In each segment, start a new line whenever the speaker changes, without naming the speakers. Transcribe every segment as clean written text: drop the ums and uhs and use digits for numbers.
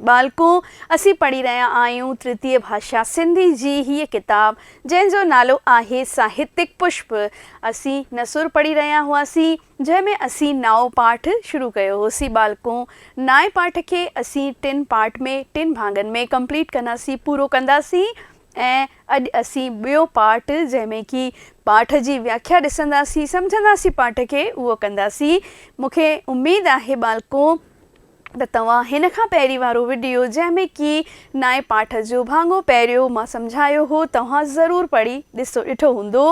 बालकों असी पढ़ी रहा आयूं तृतीय भाषा सिंधी जी ही किताब जैंजो नालो आहे साहित्यिक पुष्प। असी नसुर पढ़ी रहा हुआसी जैमें असी नाओ पाठ शुरू कयो होसी बालकों। नाए पाठ के असी 3 पार्ट में 3 भागन में कंप्लीट कंदासी पूरो कंदासी। ऐं अॼु असी ॿियो पाठ जैमें कि पाठ जी व्याख्या ॾिसंदासीं समझंदासीं पाठ के उहो कंदासीं। मूंखे उम्मीद आहे बालकों त तव्हां हिन खां पहिरीं वारो वीडियो जैमें कि नाए पाठ जो भाङो पहिरियों मां सम्झायो हो तव्हां ज़रूरु पढ़ी ॾिठो हूंदो।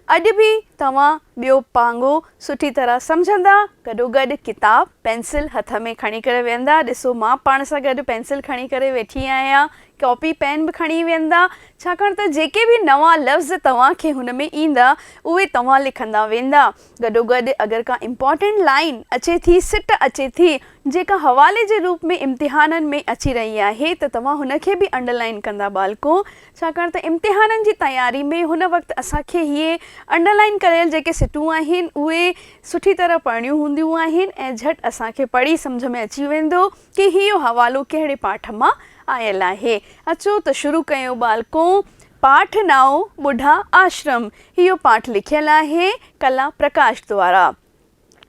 अॼु बि तव्हां ॿियो पाङो सुठी तरह सम्झंदा, गॾोगॾु किताब पेंसिल हथ में खणी करे वेंदा। ॾिसो मां पाण सां गॾु पेंसिल खणी करे वेठी आहियां, कॉपी पेन भी खणी वेंदा, छाकाणि त जेके भी नवां लफ़्ज़ तव्हांखे हुन में ईंदा उहे तव्हां लिखंदा वेंदा। गॾोगॾु अगरि का इम्पॉर्टेंट लाइन अचे थी, सिट अचे थी जेका हवाले जे रूप में इम्तिहाननि में अची रही आहे त तव्हां हुनखे भी अंडरलाइन कंदा बालकों, छाकाणि त इम्तिहाननि जी तयारी में हुन वक़्तु असांखे इहे अंडरलाइन कयल जेके सिटूं आहिनि उहे सुठी तरह पढ़णियूं हूंदियूं आहिनि ऐं झटि असांखे पढ़ी सम्झ में अची वेंदो कि इहो हवालो कहिड़े पाठ मां आयल आहे। अचो त शुरू कयूं बालकों। पाठ नाओ बुढ़ा आश्रम। इहो पाठ लिखियल आहे कला प्रकाश द्वारा।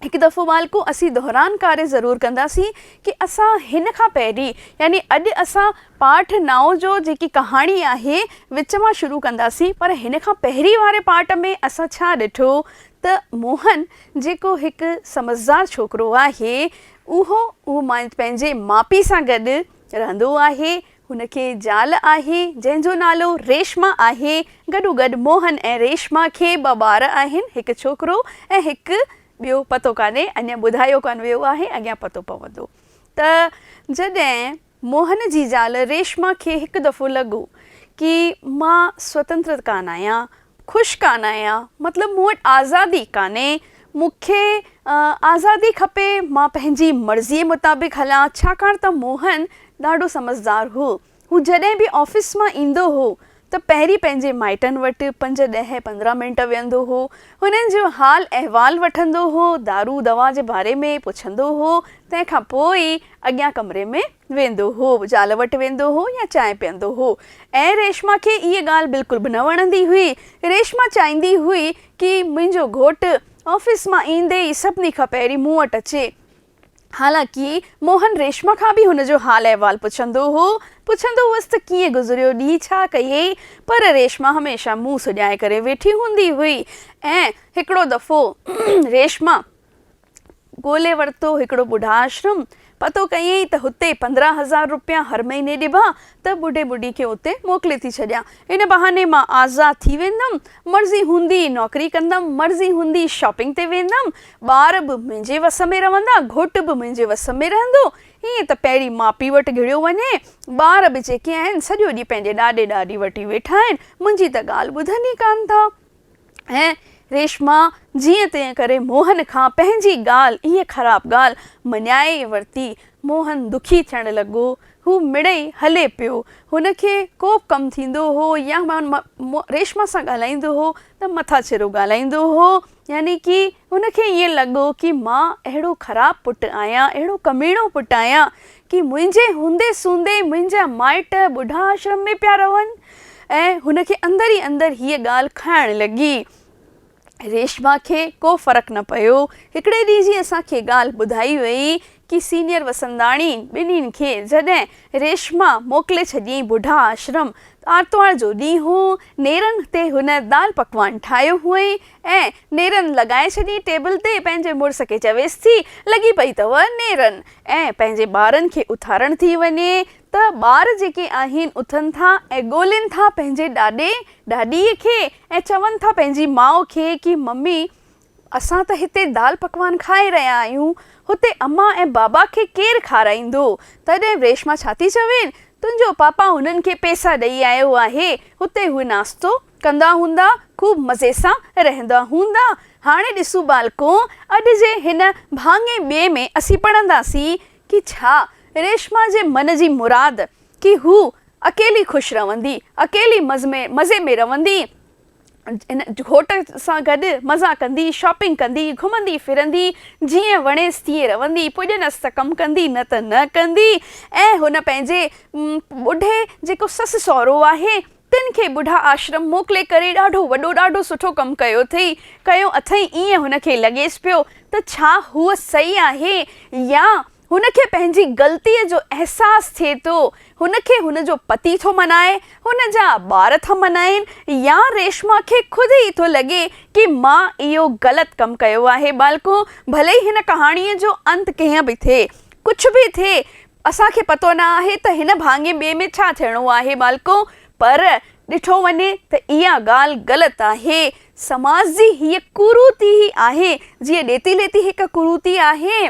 एक दफ़ो बालकों असी दोहरान कार्य ज़रूर कंदासीं कि असां हिन खां पहिरीं यानी अॼु असां पाठ नाओ जो जेकी कहाणी आहे विच मां शुरू कंदासीं, पर हिन खां पहिरीं वारे पाठ में असां छा ॾिठो त मोहन जेको हिकु समझदार छोकिरो आहे उहो पंहिंजे माउ पीउ सां गॾु रहंदो आहे। हुनखे ज़ाल आहे जंहिंजो नालो रेशमा आहे। गॾोगॾु मोहन ऐं रेशमा खे 2 ॿार आहिनि, हिकु छोकिरो ऐं हिकु ॿियो पतो कान्हे, अञा ॿुधायो कान वियो आहे, अॻियां पतो पवंदो। त जॾहिं मोहन जी ज़ाल रेशमा खे हिकु दफ़ो लॻो कि मां स्वतंत्र कान आहियां, ख़ुशि कान आहियां, मतिलबु मूं वटि आज़ादी कान्हे, मूंखे आज़ादी खपे, मां पंहिंजी मर्ज़ीअ मुताबिक़ हलां। छाकाणि त मोहन ॾाढो समझदार हो। हू जॾहिं बि ऑफिस मां ईंदो हो त पहिरीं पंहिंजे माइटनि वटि 5, 10, 15 मिंट वेंदो हो, हुननि जो हाल अहवाल वठंदो हो, दारू दवा जे बारे में पुछंदो हो, तंहिंखां पोइ अॻियां कमरे में वेंदो हो, ज़ाल वटि वेंदो हो या चांहि पीअंदो हो। ऐं रेशमा खे इहा ॻाल्हि बिल्कुलु बि न वणंदी हुई। रेशमा चाहींदी हुई कि मुंहिंजो घोटु ऑफिस मां ईंदे ई सभिनी खां पहिरीं मूं वटि अचे। हालांकि मोहन रेशमा खां बि हुनजो हाल अहवाल पुछंदो हुअसि त कीअं गुज़रियो ॾींहुं, छा कयई, पर रेशमा हमेशह मुंहुं सुॼाए करे वेठी हूंदी हुई। ऐं हिकिड़ो दफ़ो रेशमा ॻोल्हे वरितो हिकिड़ो बुढ़ा आश्रम, पतो कयई त हुते 15,000 रुपया हर महीने ॾिबा त ॿुढे ॿुढी खे उते मोकिले थी छॾियां। इन बहाने मां आज़ाद थी वेंदमि, मर्ज़ी हूंदी नौकरी कंदमि, मर्ज़ी हूंदी शॉपिंग ते वेंदमि, ॿार बि मुंहिंजे वस में रहंदा, घोटु बि मुंहिंजे वस में रहंदो। हीअं त पहिरीं माउ पीउ वटि घिड़ियो वञे, ॿार बि जेके आहिनि सॼो ॾींहुं पंहिंजे ॾाॾे ॾाॾी वटि वेठा आहिनि, मुंहिंजी त ॻाल्हि ॿुधनि ई कान था। ऐं रेशमा जीअं तीअं करे मोहन खां पंहिंजी ॻाल्हि, इहा ख़राबु ॻाल्हि मञाए वरिती। मोहन दुखी थियणु लॻो, हू मिड़ई हले पियो। हुनखे को बि कमु थींदो हो या रेशमा सां ॻाल्हाईंदो हो त मथा छिरो ॻाल्हाईंदो हो, यानी कि हुनखे ईअं लॻो कि मां अहिड़ो ख़राबु पुटु आहियां, अहिड़ो कमीणो पुटु आहियां कि मुंहिंजे हूंदे सूंदे मुंहिंजा माइट बुढ़ा आश्रम में पिया रहनि। ऐं हुनखे अंदरि ई अंदरि हीअ ॻाल्हि खाइणु लॻी। रेशमा खे को फ़र्क़ु न पियो। हिकिड़े ॾींहुं जी असांखे ॻाल्हि ॿुधाई वई कि सीनियर वसंदाणी ॿिन्हिनि खे जॾहिं रेशमा मोकिले छॾियईं बुढ़ा आश्रम, आर्तवार जो ॾींहुं हो, नेरनि ते हुन दाल पकवान ठाहियो हुअईं ऐं नेरनि लॻाए छॾी टेबल ते, पंहिंजे मुड़ुस खे चवेसि थी लॻी पई अथव नेरनि, ऐं पंहिंजे ॿारनि खे उथारणु थी वञे त ॿार जेके आहिनि उथनि था ऐं ॻोल्हिनि था पंहिंजे ॾाॾे ॾाॾीअ खे ऐं चवनि था पंहिंजी माउ खे कि मम्मी असां त हिते दाल पकवान खाए रहिया आहियूं, हुते अम्मा ऐं बाबा खे केरु खाराईंदो। तॾहिं रेशमा छा थी चवेनि, तुंहिंजो पापा हुननि खे पैसा ॾेई आयो आहे, हुते उहे नाश्तो कंदा हूंदा, ख़ूब मज़े सां रहंदा हूंदा। हाणे ॾिसूं बालकों, अॼु जे हिन भाङे ॿिए में असीं पढ़ंदासीं कि छा रेशमा जे मन जी मुराद कि हू अकेली ख़ुशि रहंदी, अकेली मज़े में रहंदी, इन घोट सां गॾु मज़ा कंदी, शॉपिंग कंदी, घुमंदी फिरंदी, जीअं वणेसि तीअं रहंदी, पुॼनसि त कमु कंदी, न त न कंदी। ऐं हुन पंहिंजे ॿुढे जेको ससु सहुरो आहे तिन खे ॿुढा आश्रम मोकिले करे ॾाढो वॾो ॾाढो सुठो कमु कयो अथई। ईअं हुनखे लॻेसि पियो त छा हूअ सही आहे या हुनखे पंहिंजी ग़लतीअ जो अहसासु थिए थो, हुनखे हुनजो पति थो मनाए, हुनजा ॿार था मनाइनि, या रेशमा खे ख़ुदि ई थो लॻे कि मां इहो ग़लति कमु कयो आहे। बालको, भले ई हिन कहाणीअ जो अंत कीअं बि थिए, कुझु बि थिए, असांखे पतो न आहे त हिन भाङे ॿिए में छा थियणो आहे बालको, पर ॾिठो वञे त इहा ॻाल्हि ग़लति आहे। समाज जी हीअ कुरूती ई आहे। जीअं ॾेती लेती हिकु कुरूती आहे,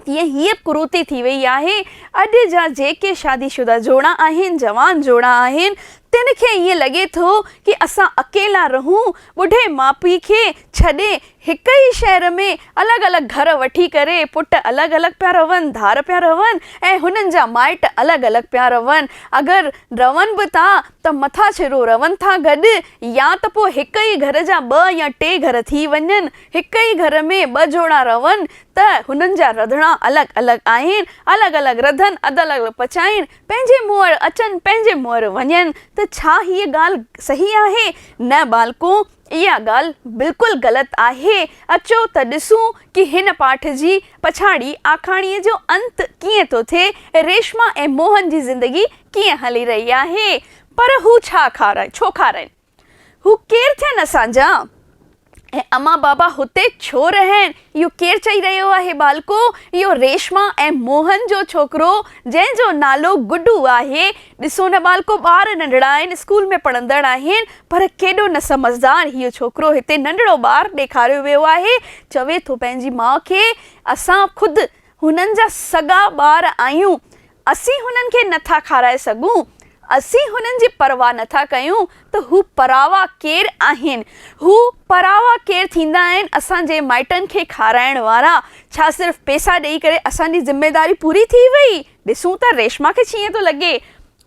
तीअं हीअ कुरूती थी वई आहे। अॼु जा जेके शादीशुदा जोड़ा आहिनि, जवान जोड़ा आहिनि, तिन खे ईअं लॻे थो कि असां अकेला रहूं, ॿुढे माउ पीउ खे छॾे हिक ई शहर में अलॻि अलॻि घर वठी करे पुट अलॻि अलॻि पिया रहनि, धार पिया रहनि, ऐं हुननि जा माइट अलॻि अलॻि पिया रहनि। अगरि रहनि बि था त मथां छिरो रहनि था गॾु, या त पोइ हिक ई घर जा 2 या 3 घर थी वञनि, हिक ई घर में 2 जोड़ा रहनि त हुननि जा रंधिणा अलॻि अलॻि आहिनि, अलॻि अलॻि रधनि, अलॻि अलॻि पचाइनि, पंहिंजे मुंहं अचनि, पंहिंजे मुंहं वञनि। त छा हीअ ॻाल्हि सही आहे? न बालको, इहा ॻाल्हि बिल्कुलु ग़लति आहे। अचो त ॾिसूं कि हिन पाठ जी पछाड़ी आखाणीअ जो अंत कीअं थो थिए, रेशमा ऐं मोहन जी ज़िंदगी कीअं हली रही आहे। पर हू छो खाराइनि? हू केरु थियनि असांजा, ऐं अम्मा बाबा हुते छो रहनि? इहो केरु चई रहियो आहे बालको? इहो रेशमा ऐं मोहन जो छोकिरो जंहिंजो नालो गुड्डू आहे। ॾिसो न बालको, ॿार नंढड़ा आहिनि, स्कूल में पढ़ंदड़ आहिनि, पर केॾो न समझदार इहो छोकिरो हिते नंढड़ो ॿारु ॾेखारियो वियो आहे। चवे थो पंहिंजी माउ खे, असां ख़ुदि हुननि जा सगा ॿार आहियूं, असीं हुननि खे नथा खाराए सघूं, असीं हुननि जी परवाह नथा कयूं, त हू परावा केरु आहिनि? हू परावा केरु थींदा आहिनि असांजे माइटनि खे खाराइण वारा? छा सिर्फ़ु पैसा ॾेई करे असांजी ज़िम्मेदारी पूरी थी वई? ॾिसूं त रेशमा खे कीअं थो लॻे,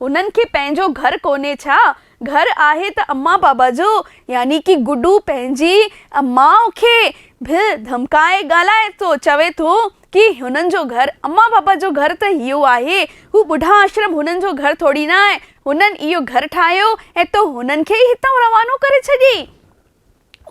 उन्हनि खे पंहिंजो घर कोन्हे छा? घर आहे त अम्मा बाबा जो, यानी कि गुड्डू पंहिंजी माउ खे बि धमकाए ॻाल्हाए थो, चवे थो कि हुननि जो घर, अम्मा बाबा जो घर त इहो आहे, हू ॿुढा आश्रम हुननि जो घर थोरी न आहे। हुननि इहो घर ठाहियो ऐं तो हुननि खे ई हितां रवानो करे छॾी।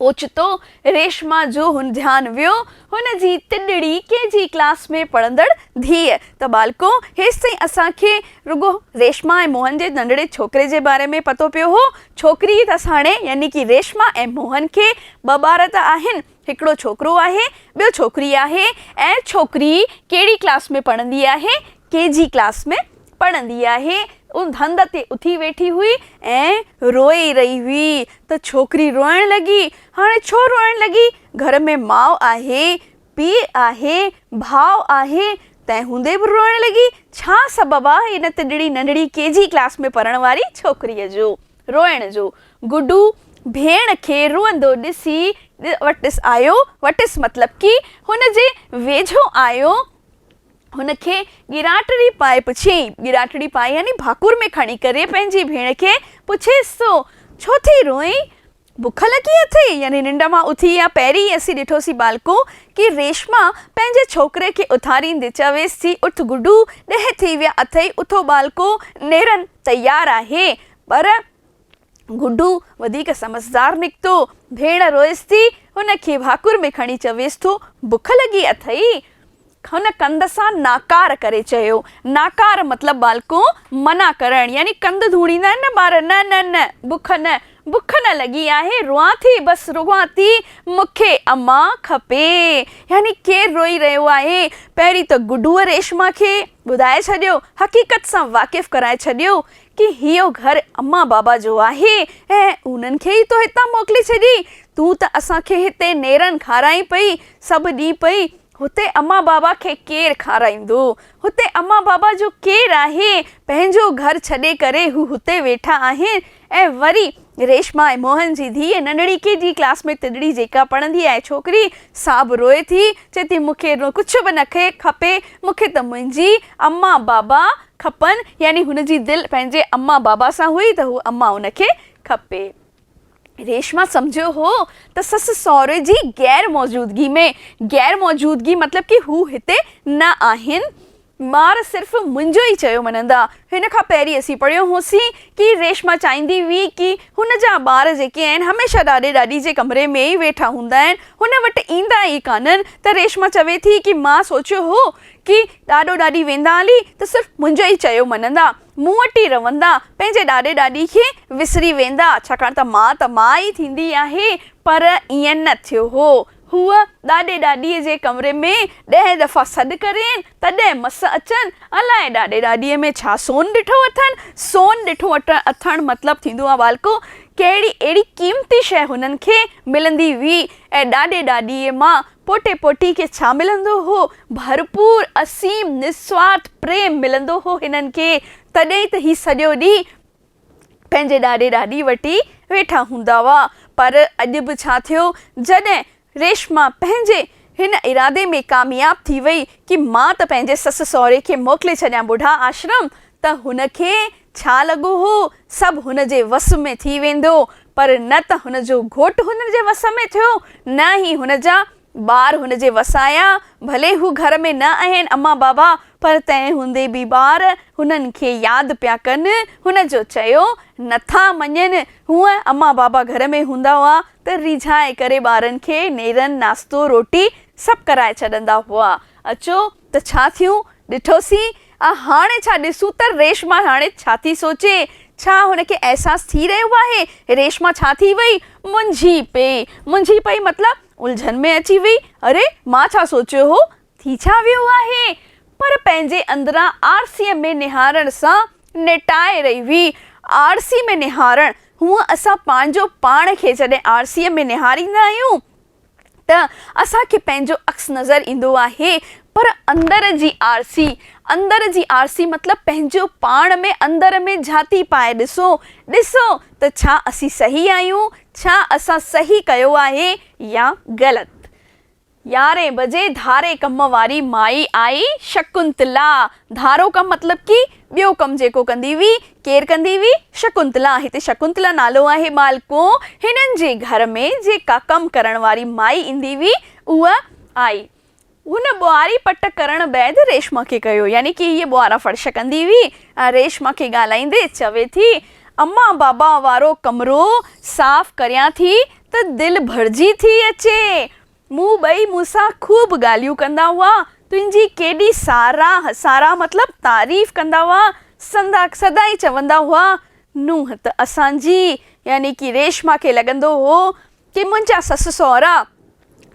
ओचितो रेशमा जो ध्यानु वियो हुनजी तिॾड़ी KG क्लास में पढ़ंदड़ धीअ। त बालको, हेसि ताईं असांखे रुगो रेशमा ऐं मोहन जे नंढड़े छोकिरे जे बारे में पतो पियो हो। छोकिरी त हाणे यानी कि रेशमा ऐं मोहन खे 2 ॿार त आहिनि, हिकिड़ो छोकिरो आहे, ॿियो छोकिरी आहे। ऐं छोकिरी कहिड़ी क्लास में पढ़ंदी आहे? KG क्लास में पढ़ंदी आहे। उन हंध ते उथी वेठी हुई ऐं रोई रही हुई। त छोकिरी रोइण लॻी। हाणे छो रोइण लॻी? घर में माउ आहे, पीउ आहे, भाउ आहे, तंहिं हूंदे बि रोइण लॻी। छा सबबु आहे इन तिॾड़ी नंढड़ी KG क्लास में पढ़ण वारी छोकिरीअ जो रोइण जो? गुड्डू भेण खे रोअंदो ॾिसी वटिसि आयो, वटिसि मतिलबु कि हुनजे वेझो आयो, हुनखे गिराटड़ी पाए पुछियईं। गिराटड़ी पाए यानी भाकुर में खणी करे पंहिंजी भेण खे पुछेसि थो, छो थी रोई? बुख लॻी अथई? यानी निंड मां उथी या पहिरीं असीं ॾिठोसीं बालको कि रेशमा पंहिंजे छोकिरे खे उथारींदे चवेसि थी, उथ गुड्डू, 10 थी विया अथई, उथो बालको, नेरनि तयारु आहे। पर गुड्डू वधीक समझदार निकितो। भेण रोएसि थी, हुनखे भाकुर में खणी चवेसि थो, बुख लॻी अथई? हुन कंध सां नाकार करे चयो। नाकार मतिलबु बालको मना करणु, यानी कंध धूणींदा आहिनि न ॿार, न न न बुख न लॻी आहे, रोआं थी, बसि रोआं थी, मूंखे अम्मा खपे। यानी केरु रोई रहियो आहे? पहिरीं त गुड्डूअ रेशमा खे ॿुधाए छॾियो, हक़ीक़त सां वाक़िफ़ कराए छॾियो कि इहो घर अम्मा बाबा जो आहे ऐं उन्हनि खे ई तो हितां मोकिले छॾी। तूं त असांखे हिते नेरनि खाराई पई, सभु ॾींहुं पई, हुते अम्मा बाबा खे केरु खाराईंदो? हुते अम्मा बाबा जो केरु आहे? पंहिंजो घर छॾे करे हू हुते वेठा आहिनि। ऐं वरी रेशमा ऐं मोहन जी धीअ नंढड़ी KG क्लास में तिॾड़ी जेका पढ़ंदी आहे छोकिरी, सा बि रोए थी, चए थी मूंखे कुझु बि न खपे, मूंखे त मुंहिंजी अम्मा बाबा खपनि। यानी हुनजी दिलि पंहिंजे अम्मा बाबा सां हुई त हू अम्मा हुनखे खपे। रेशमा सम्झियो हो त ससु सहुरे जी गैर मौजूदगी मतलब कि हू हिते न आहिनि। ॿार सिर्फ़ु मुंहिंजो ई चयो मञंदा। हिन खां पहिरीं असीं पढ़ियो होसीं कि रेशमा चाहींदी हुई कि हुन जा ॿार जेके आहिनि हमेशह ॾाॾे ॾाॾी जे कमरे में ई वेठा हूंदा आहिनि, हुन वटि ईंदा ई कान्हनि। त रेशमा चवे थी कि मां सोचियो हो कि ॾाॾो ॾाॾी वेंदा हली त सिर्फ़ु मुंहिंजो ई चयो मञंदा, मूं वटि ई रहंदा, पंहिंजे ॾाॾे ॾाॾी खे विसरी वेंदा, छाकाणि त मां ई थींदी आहे। पर ईअं न थियो हो। हूअ ॾाॾे ॾाॾीअ जे कमरे में 10 दफ़ा सॾु करेनि तॾहिं मस अचनि। अलाए ॾाॾे ॾाॾीअ में छा सोन ॾिठो अथनि। सोन ॾिठो अथनि मतिलबु थींदो आहे बालको कहिड़ी अहिड़ी क़ीमती शइ हुननि खे मिलंदी हुई। ऐं ॾाॾे ॾाॾीअ मां पोटे पोटी खे छा मिलंदो हो? भरपूर असीम निस्वार्थ प्रेम मिलंदो हो हिननि खे। तॾहिं त ही सॼो ॾींहुं पंहिंजे ॾाॾे ॾाॾी वटि वेठा हूंदा हुआ। पर अॼु बि छा थियो, जॾहिं रेशमा पंहिंजे हिन इरादे में कामयाब थी वई कि मां त पंहिंजे ससु सहुरे खे मोकिले छॾियां बुढ़ा आश्रम, त हुनखे छा लॻो हो सभु हुन जे वस में थी वेंदो। पर न त हुन जो घोटु हुन जे वस में थियो, न ई हुन जा ॿार हुन जे वस आया। भले हू घर में न आहिनि अम्मा बाबा, पर तंहिं हूंदे बि ॿार हुननि खे यादि पिया कनि, हुन जो चयो नथा मञनि। हूअं अम्मा बाबा घर में हूंदा हुआ त रिझाए करे ॿारनि खे नेरनि नाश्तो रोटी सभु कराए छॾंदा हुआ। अचो त छा थियूं ॾिठोसीं। हाणे छा ॾिसूं त रेशमा हाणे छा थी सोचे, छा हुनखे अहसासु थी रहियो आहे। रेशमा छा थी वई, मुंझी पई मतिलबु उलझन में अची वई। अरे मां छा सोचियो हो, थी छा वियो आहे। पर पंहिंजे अंदरां आरसीअ में निहारण सां निटाए रही हुई। आरसी में निहारण, हूअं असां पंहिंजो पाण खे जॾहिं आरसीअ में निहारींदा आहियूं त असांखे पंहिंजो अक्स नज़र ईंदो आहे। पर अंदर जी आरसी मतिलबु पंहिंजो पाण में अंदर में झाती पाए ॾिसो त छा असीं सही आहियूं, छा असां सही कयो आहे या ग़लति। 11 बजे धारे कम वारी माई आई शकुंतला। धारो कम मतलब कि ॿियो कम जेको कंदी हुई, केरु कंदी हुई? शकुंतला। हिते शकुंतला नालो आहे बालको। हिननि जे घर में जेका कम करण वारी माई ईंदी हुई उहा आई। हुन ॿुआरी पट करण बैदि रेशमा खे कयो, यानी कि हीअ ॿुआरा फर्श कंदी हुई। रेशमा खे ॻाल्हाईंदे चवे थी, अम्मा बाबा वारो कमरो साफ़ करियां थी त दिलि भरिजी थी अचे। मूं ॿई मूंसां ख़ूब ॻाल्हियूं कंदा हुआ, तुंहिंजी केॾी सारा मतिलबु तारीफ़ कंदा हुआ, सदाई चवंदा हुआ नूंहं त असांजी, यानी कि रेशमा खे लॻंदो हो कि मुंहिंजा ससु सहुरा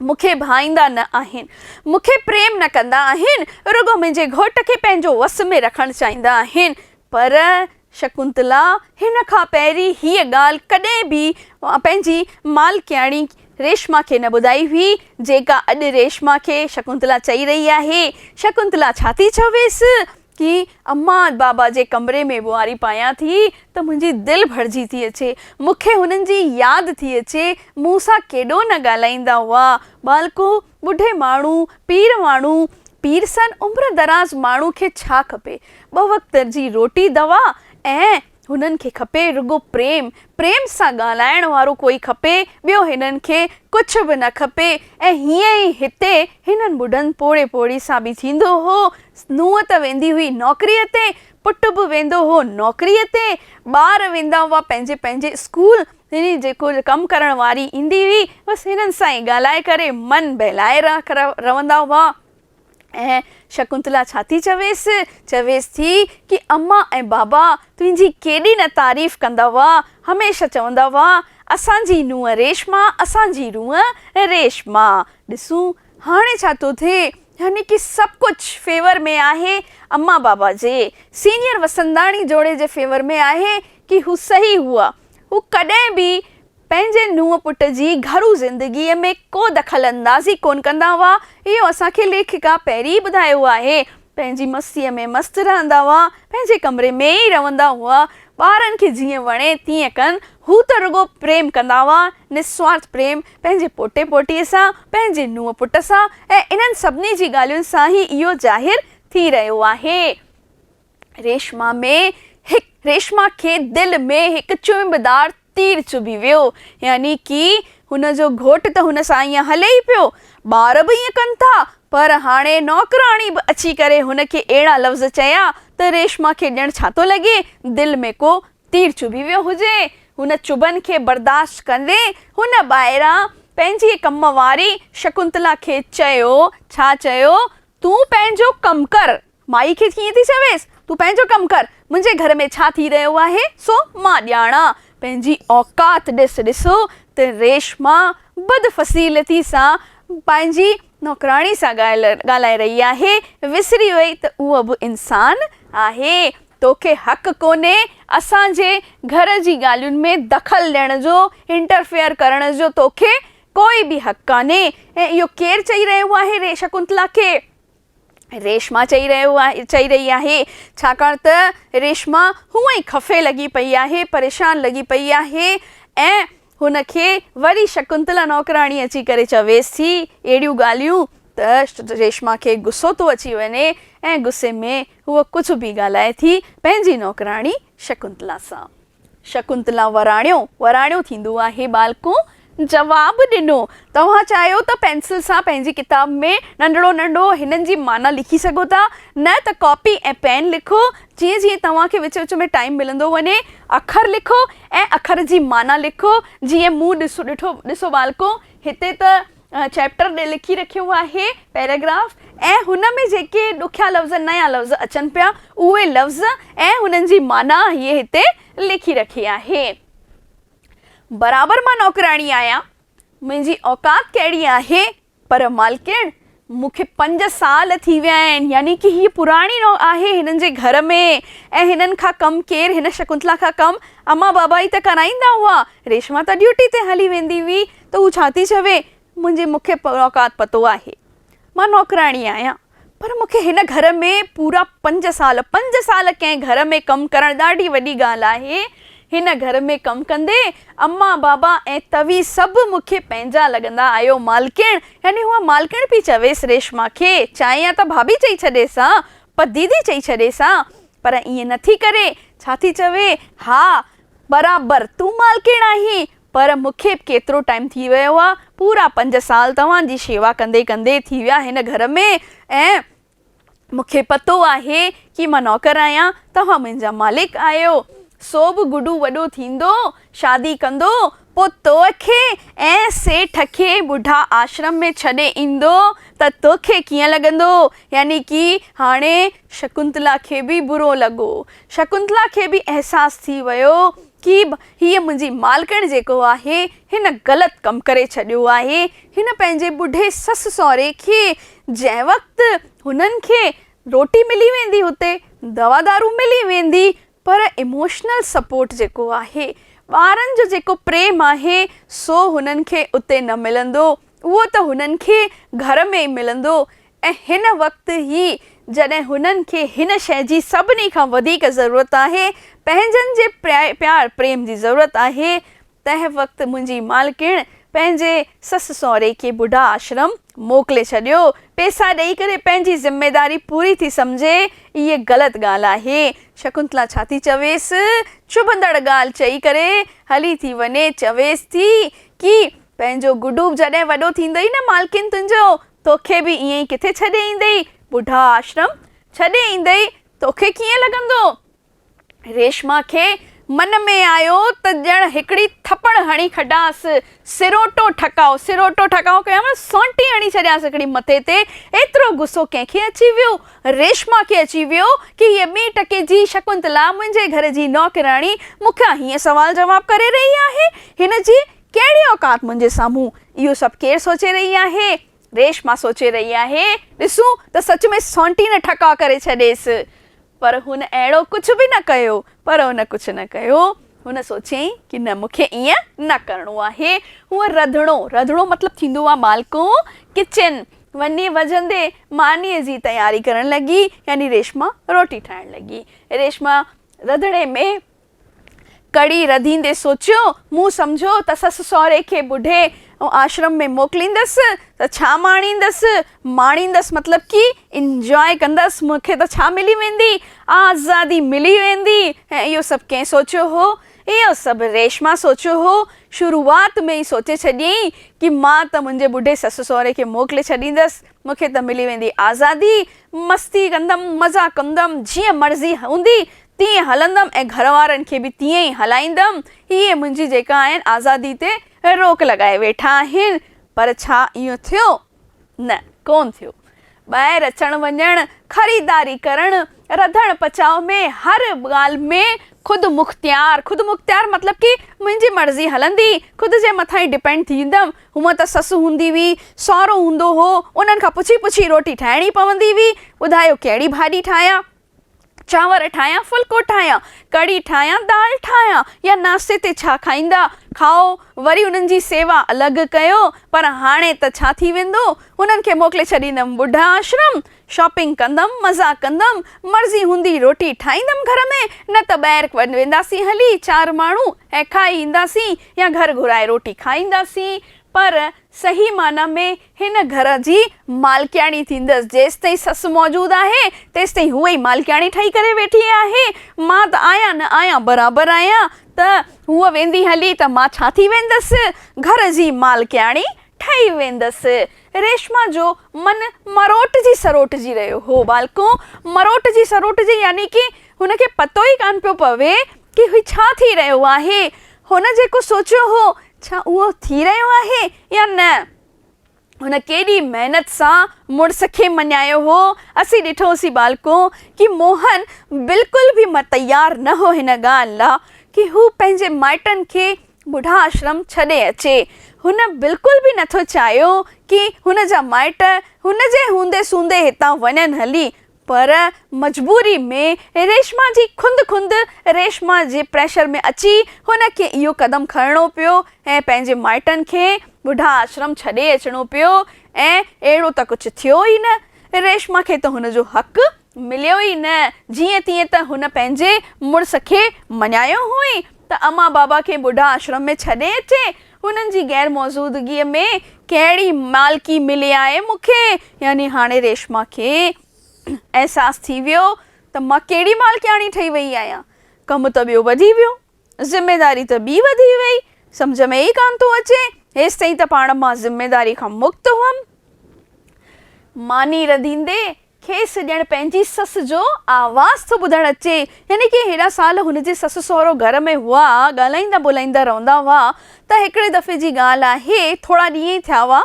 मूंखे भाईंदा न आहिनि, मूंखे प्रेम न कंदा आहिनि, रुॻो मुंहिंजे घोट खे पंहिंजो वस में रखणु चाहींदा आहिनि। पर शकुंतला हिन खां पहिरीं हीअ ॻाल्हि कॾहिं बि पंहिंजी मालकियाणी रेशमा खे न ॿुधाई हुई, जेका अॼु रेशमा खे शकुंतला चई रही आहे। शकुंतला छा थी चवेसि कि अम्मा बाबा जे कमरे में ॿुआरी पायां थी त मुंहिंजी दिलि भरिजी थी अचे, मूंखे हुननि जी यादि थी अचे, मूंसां केॾो न ॻाल्हाईंदा हुआ। बालको, ॿुढे माण्हू, पीर सन उमिरि दराज़ माण्हू खे छा खपे? 2 वक़्त जी रोटी, दवा, ऐं हुननि खे खपे रुॻो प्रेम सां ॻाल्हाइण वारो कोई खपे। ॿियो हिननि खे कुझु बि न खपे। ऐं हीअं ई हिते हिननि ॿुढनि पोड़ी सां बि थींदो हो। नूंहं त वेंदी हुई नौकरीअ ते, पुटु बि वेंदो हो नौकरीअ ते, ॿार वेंदा हुआ पंहिंजे स्कूल। हिन जेको कमु करण वारी ईंदी हुई, बसि हिननि सां ई ॻाल्हाए करे मन बहलाए रहंदा हुआ। ऐं शकुंतला छा थी चवेसि थी कि अम्मा ऐं बाबा तुंहिंजी केॾी न तारीफ़ कंदा हुआ, हमेशह चवंदा हुआ असांजी नूंहं रेशमा। ॾिसूं हाणे छा थो थिए, यानी कि सभु कुझु फेवर में आहे अम्मा बाबा जे। सीनियर वसंदाणी जोड़े जे फेवर में आहे कि हू सही हुआ। हू कॾहिं बि पंहिंजे नुंहुं पुट जी घरू ज़िंदगीअ में को दख़ल अंदाज़ी कोन कंदा हुआ। इहो असांखे लेखिका पहिरीं ई ॿुधायो आहे। पंहिंजी मस्तीअ में मस्तु रहंदा हुआ, पंहिंजे कमरे में ई रहंदा हुआ, ॿारनि खे जीअं वणे तीअं कनि। हू त रुॻो प्रेम कंदा हुआ, निस्वार्थ प्रेम, पंहिंजे पोटे पोटीअ सां, पंहिंजे नुंहुं पुट सां। ऐं इन्हनि सभिनी जी ॻाल्हियुनि सां ई इहो ज़ाहिर थी रहियो आहे। रेशमा खे दिलि में हिकु चुंबदार तीर चुभी वियो। यानी कि हुन जो घोट त हुन सां ईअं हले ई पियो, ॿार बि ईअं कनि था, पर हाणे नौकराणी बि अची करे हुनखे अहिड़ा लफ़्ज़ चया त रेशमा खे ॼण छा थो लॻे दिलि में को तीर चुभी वियो हुजे। हुन चुभनि खे बर्दाश्त कंदे हुन ॿाहिरां पंहिंजी कम वारी शकुंतला खे चयो, छा चयो, तूं पंहिंजो कमु कर। माई खे कीअं थी चवेसि, तूं पंहिंजो कमु कर, मुंहिंजे घर में छा थी रहियो आहे सो मां ॼाणा। पंहिंजी औकात ॾिसो त रेशमा बदफसीलती सां पंहिंजी नौकराणी सां ॻाल्हाए रही आहे, विसरी वई त उहो बि इंसान आहे। तोखे हक़ कोन्हे असांजे घर जी ॻाल्हियुनि में दख़ल ॾियण जो, इंटरफेयर करण जो, तोखे कोई बि हक़ कान्हे। ऐं इहो केरु चई रहियो आहे शकुंतला खे? रेशमा चई रही आहे, छाकाणि त रेशमा हूअं ई खफ़े लॻी पई आहे, परेशान लॻी पई आहे। ऐं हुनखे वरी शकुंतला नौकराणी अची करे चवेसि थी अहिड़ियूं ॻाल्हियूं त रेशमा खे गुस्सो थो अची वञे ऐं गुस्से में हूअ कुझु बि ॻाल्हाए थी पंहिंजी नौकराणी शकुंतला सां। शकुंतला वराणियो थींदो आहे बालको जवाबु ॾिनो। तव्हां चाहियो त पेंसिल सां पंहिंजी किताब में नंढड़ो हिननि जी माना लिखी सघो था, न त कॉपी ऐं पेन लिखो। जीअं जीअं तव्हांखे विच विच में टाइम मिलंदो वञे अखर लिखो ऐं अखर जी माना लिखो। जीअं मूं ॾिसो बालको, हिते त चैप्टर लिखी रखियो आहे, पैराग्राफ, ऐं हुन में जेके ॾुखिया लफ़्ज़, नया लफ़्ज़ अचनि पिया, उहे लफ़्ज़ ऐं हुननि जी माना हीअ हिते लिखी रखी आहे। बराबरि मां नौकराणी आहियां, मुंहिंजी औकात कहिड़ी आहे, पर मालकिन मूंखे 5 साल थी विया आहिनि। यानी कि हीअ पुराणी आहे हिननि जे घर में, ऐं हिननि खां कमु केरु, हिन शकुंतला खां कमु अम्मा बाबा ई त कराईंदा हुआ। रेशमा त ड्यूटी ते हली वेंदी हुई, त हू छा थी चवे, मूंखे औकात पतो आहे, मां नौकराणी आहियां, पर मूंखे हिन घर में पूरा 5 साल कंहिं घर में कमु करणु ॾाढी वॾी ॻाल्हि आहे। हिन घर में कमु कंदे अम्मा बाबा ऐं तवी सभु मूंखे पंहिंजा लॻंदा आहियो मालकिन। यानी हूअ मालकिन पई चवेसि रेशमा खे, चाहे या त भाभी चई छॾेसि हां, पर दीदी चई छॾेसि हां, पर ईअं नथी करे। छा थी चवे, हा बराबरि तूं मालकिन आहीं, पर मूंखे केतिरो टाइम थी वियो आहे, पूरा 5 साल तव्हांजी शेवा कंदे कंदे थी विया हिन घर में, ऐं मूंखे पतो आहे कि मां नौकर आहियां, तव्हां मुंहिंजा मालिक आहियो। सो बि गुडू वॾो थींदो, शादी कंदो, पोइ तोखे ऐं सेठ खे ॿुढा आश्रम में छॾे ईंदो त तोखे कीअं लॻंदो। यानी कि हाणे शकुंतला खे बि बुरो लॻो, शकुंतला खे बि अहसासु थी वियो कि हीअ मुंहिंजी मालकिन जेको आहे हिन ग़लति कमु करे छॾियो आहे। हिन पंहिंजे ॿुढे ससु सहुरे खे, जंहिं वक़्तु हुननि खे रोटी मिली वेंदी, हुते दवा दारू मिली वेंदी, पर इमोशनल सपोर्ट जेको आहे, ॿारनि जो जेको प्रेम आहे, सो हुननि खे उते न मिलंदो, उहो त हुननि खे घर में ई मिलंदो। ऐं हिन वक़्तु ई जॾहिं हुननि खे हिन शइ जी सभिनी खां वधीक ज़रूरत आहे, पंहिंजनि जे प्यार प्रेम जी ज़रूरत आहे, तंहिं वक़्तु मुंहिंजी मालकिन पंहिंजे ससु सहुरे खे ॿुढा आश्रम मोकिले छॾियो, पैसा ॾेई करे पंहिंजी ज़िमेदारी पूरी थी सम्झे। इहे ग़लति ॻाल्हि आहे। शकुंतला छा थी चवेसि, चुभंदड़ ॻाल्हि चई करे हली थी वञे, चवेसि थी कि पंहिंजो गुडू जॾहिं वॾो थींदई न मालकिन तुंहिंजो, तोखे बि ईअं ई किथे छॾे ईंदई, ॿुढा आश्रम छॾे ईंदई, तोखे कीअं लॻंदो। रेशमा खे मन में आयो त ॼण हिकिड़ी थपड़ हणी खॾांसि, सिरोटो ठकाओ कयांसि, सोंटी हणी छॾियांसि हिकिड़ी मथे ते। एतिरो गुस्सो कंहिंखे अची वियो, रेशमा खे अची वियो कि हीअ ॿी टके जी शकुंतला, मुंहिंजे घर जी नौकराणी, मूंखां हीअं सवाल जवाब करे रही आहे, हिन जी कहिड़ी औकात मुंहिंजे साम्हूं। इहो सभु केरु सोचे रही आहे? रेशमा सोचे रही आहे, ॾिसूं त सच में सोंटी न ठका करे छॾेसि। पर हुन अहिड़ो कुझु बि न कयो, हुन सोचियईं कि न, मूंखे ईअं न करिणो आहे। हूअ रधिणो मतिलबु थींदो आहे मालको किचन, वञी वजंदे मानीअ जी तयारी करण लॻी, यानी रेशमा रोटी ठाहिण लॻी। रेशमा रधिणे में कड़ी रधींदे सोचियो, मूं सम्झो त ससु सहुरे खे ॿुढे आश्रम में मोकिलींदसि त छा माणींदसि मतिलबु कि इंजॉय कंदसि, मूंखे त छा मिली वेंदी, आज़ादी मिली वेंदी। ऐं इहो सभु कंहिं सोचियो हो? इहो सभु रेशमा सोचियो हो। शुरूआत में ई सोचे छॾियईं कि मां त मुंहिंजे ॿुढे ससु सहुरे खे मोकिले छॾींदसि, मूंखे त मिली वेंदी आज़ादी, मस्ती कंदमि, मज़ा कंदमि, जीअं मर्ज़ी हूंदी तीअं हलंदमि ऐं घर वारनि खे बि तीअं ई हलाईंदमि। इहे मुंहिंजी जेका आहिनि आज़ादी ते रोक लॻाए वेठा आहिनि। पर छा इहो थियो? न, कोन थियो। ॿाहिरि अचणु वञणु, ख़रीदारी करणु, रधण पचाव में, हर ॻाल्हि में ख़ुदि मुख़्तियार मतिलब कि मुंहिंजी मर्ज़ी हलंदी, ख़ुदि जे मथां ई डिपेंड थींदमि। हूअं त ससु हूंदी हुई, सहुरो हूंदो हो, उन्हनि खां पुछी रोटी ठाहिणी पवंदी हुई। ॿुधायो कहिड़ी भाॼी ठाहियां, चांवर ठाहियां, फुल्को ठाहियां, कढ़ी ठाहियां, दाल ठाहियां, या नाश्ते ते छा खाईंदा खाओ, वरी उन्हनि जी सेवा अलॻि कयो। पर हाणे त छा थी वेंदो, उन्हनि खे मोकिले छॾींदमि ॿुढा आश्रम, शॉपिंग कंदमि, मज़ा कंदमि, मर्ज़ी हूंदी रोटी ठाहींदमि घर में, न त ॿाहिरि वेंदासीं हली 4 माण्हू ऐं खाई ईंदासीं या घर घुराए रोटी खाईंदासीं। पर सही माना में हिन घर जी मालकियाणी थींदसि। जेसि ताईं ससु मौजूदु आहे तेसि ताईं हूअ ई मालकियाणी ठही करे वेठी आहे। मां त आहियां न आहियां बराबरि आहियां, त हूअ वेंदी हली त मां छा थी वेंदसि, घर जी मालकियाणी ठही वेंदसि। रेशमा जो मन मरोटजी रहियो हो बालको, मरोटजी यानी कि हुनखे पतो ई कान पियो पवे कि ही छा थी रहियो आहे। हुन जेको सोचियो हो छा उहो थी रहियो आहे या न। हुन केॾी महिनत सां मुड़ुस खे मञायो हो। असीं ॾिठोसीं बालको कि मोहन बिल्कुलु बि तयारु न हो हिन ॻाल्हि लाइ कि हू पंहिंजे माइटनि खे ॿुढा आश्रम छॾे अचे। हुन बिल्कुलु बि नथो चाहियो कि हुन जा माइट हुन जे हूंदे सूंदे हितां वञनि हली। पर मजबूरी में रेशमा जी खुंद रेशमा जे प्रेशर में अची हुनखे इहो कदम खणणो पियो ऐं पंहिंजे माइटनि खे ॿुढा आश्रम छॾे अचिणो पियो। ऐं अहिड़ो त कुझु थियो ई न। रेशमा खे त हुनजो हक़ मिलियो ई न। जीअं तीअं त हुन पंहिंजे मुड़ुस खे मञायो हुई त अम्मा बाबा खे ॿुढा आश्रम में छॾे अचे। हुननि जी गैर मौजूदगीअ में कहिड़ी मालकी मिली आहे मूंखे, यानी हाणे रेशमा खे अहसासु थी वियो त मां कहिड़ी मालकियाणी ठही वई आहियां। कमु त ॿियो वधी वियो, ज़िमेदारी त ॿी वधी वई, सम्झ में ई कान थो अचे। हेसि ताईं त पाण मां ज़िमेदारी खां मुक्त हुअमि। मानी रधींदे खेसि ॼण पंहिंजी ससु जो आवाज़ थो ॿुधणु अचे। यानी कि हेॾा साल हुनजे ससु सहुरो घर में हुआ, ॻाल्हाईंदा ॿोलाईंदा रहंदा हुआ, त हिकिड़े दफ़े जी ॻाल्हि आहे, थोरा ॾींहं ई थिया हुआ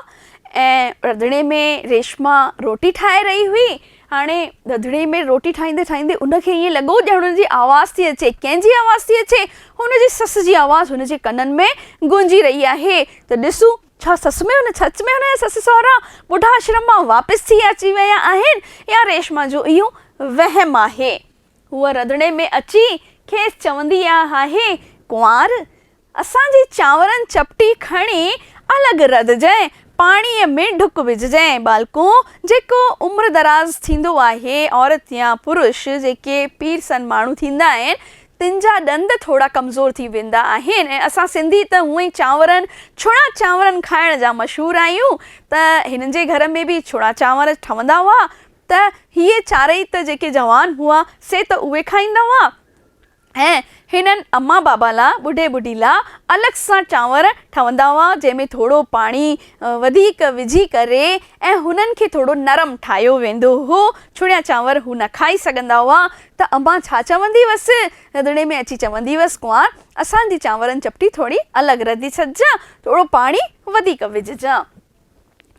ऐं रंधिणे में रेशमा रोटी ठाहे रही हुई। हाणे रंधिणे में रोटी ठाहींदे ठाहींदे उनखे ईअं लॻो ॼण हुनजी आवाज़ थी अचे। कंहिंजी आवाज़ थी अचे? हुनजी ससु जी आवाज़ हुनजे कननि में गूंजी रही आहे। त ॾिसूं छा सच में हुनजा ससु सहुरा ॿुढा आश्रम मां वापसि थी अची विया आहिनि या रेशमा जो इहो वहम आहे। हूअ रंधिणे में अची खेसि चवंदी आहे, कुंवार असांजी चांवरनि चपटी खणी अलॻि रधजांइ, पाणीअ में ढुक विझजांइ। बालको जेको उम्र दराज़ थींदो आहे, औरत या पुरुष जेके पीर सन माण्हू थींदा आहिनि, तिन जा ॾंद थोड़ा कमज़ोर थी वेंदा आहिनि। ऐं असां सिंधी त हूअं ई छुड़ा चांवरनि खाइण जा मशहूरु आहियूं। त हिननि जे घर में बि छुड़ा चांवर ठहंदा हुआ, त हीअ चारई त जेके जवान हुआ से त उहे खाईंदा हुआ। ऐं हिननि अम्मा बाबा लाइ, ॿुढे ॿुढी लाइ अलॻि सां चांवर ठहंदा हुआ, जंहिंमें थोरो पाणी वधीक विझी करे ऐं हुननि खे थोरो नरम ठाहियो वेंदो हो। छुड़िया चांवर हू न खाई सघंदा हुआ। त अम्मा छा चवंदी हुअसि, रंधिणे में अची चवंदी हुअसि, कुंवार असांजी चांवरनि चपटी थोरी अलॻि रधी छॾिजां, थोरो पाणी वधीक विझजां।